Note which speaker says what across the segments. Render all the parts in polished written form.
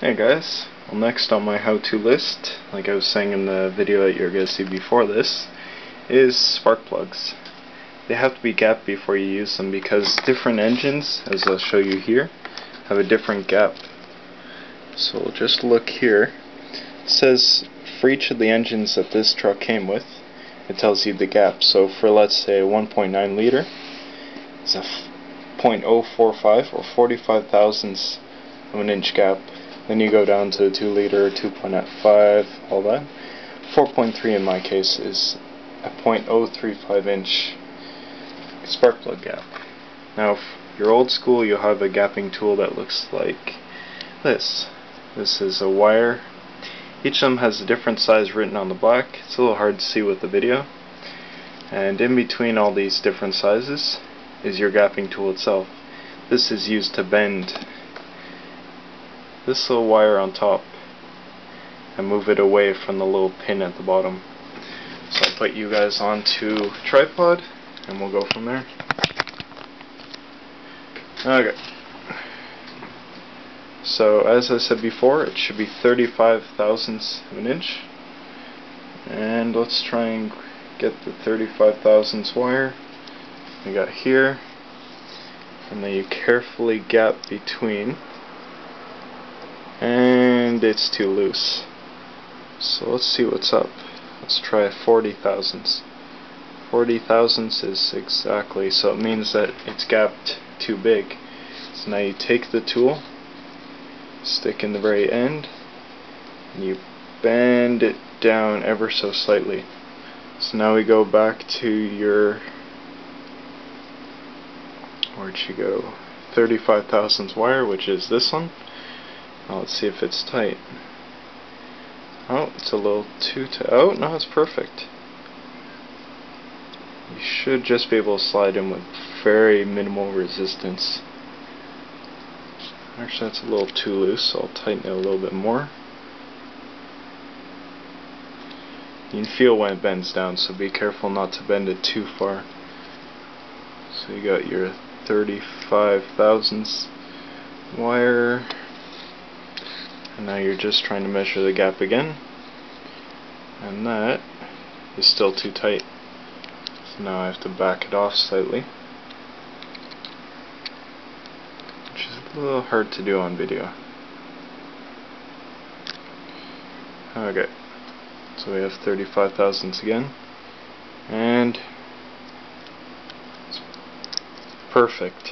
Speaker 1: Hey guys, well, next on my how-to list, like I was saying in the video that you're going to see before this, is spark plugs. They have to be gapped before you use them because different engines, as I'll show you here, have a different gap. So we'll just look here. It says for each of the engines that this truck came with, it tells you the gap. So for, let's say, a 1.9 liter, it's a 0.045 or 45 thousandths of an inch gap. Then you go down to 2 liter, 2.5, all that. 4.3 in my case is a 0.035 inch spark plug gap. Now if you're old school, you'll have a gapping tool that looks like this. This is a wire. Each of them has a different size written on the back. It's a little hard to see with the video. And in between all these different sizes is your gapping tool itself. This is used to bend this little wire on top and move it away from the little pin at the bottom. So I'll put you guys onto a tripod and we'll go from there. Okay. So as I said before, it should be 35 thousandths of an inch. And let's try and get the 35 thousandths wire. We got here. And then you carefully gap between. And it's too loose. So let's see what's up. Let's try 40 thousandths. 40 thousandths is exactly, so it means that it's gapped too big. So now you take the tool, stick in the very end, and you bend it down ever so slightly. So now we go back to your, where'd she go? 35 thousandths wire, which is this one. Now let's see if it's tight. Oh, it's a little too tight. Oh, no, it's perfect. You should just be able to slide in with very minimal resistance. Actually, that's a little too loose, so I'll tighten it a little bit more. You can feel when it bends down, so be careful not to bend it too far. So you got your 35 thousandths wire. And now you're just trying to measure the gap again, and that is still too tight. So now I have to back it off slightly, which is a little hard to do on video. Okay, so we have 35 thousandths again, and it's perfect.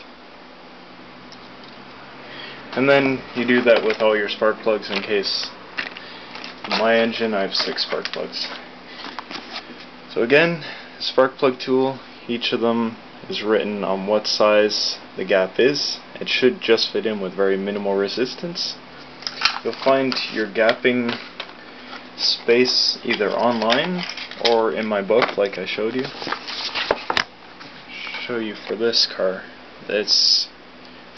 Speaker 1: And then you do that with all your spark plugs in case. In my engine I have 6 spark plugs. So again, spark plug tool, each of them is written on what size the gap is. It should just fit in with very minimal resistance. You'll find your gapping space either online or in my book like I showed you. Show you for this car. It's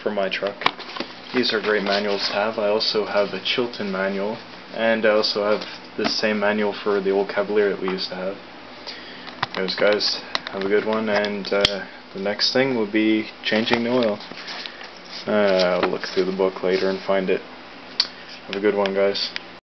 Speaker 1: for my truck. These are great manuals to have. I also have a Chilton manual, and I also have the same manual for the old Cavalier that we used to have. Anyways guys, have a good one, and the next thing will be changing the oil. I'll look through the book later and find it. Have a good one guys.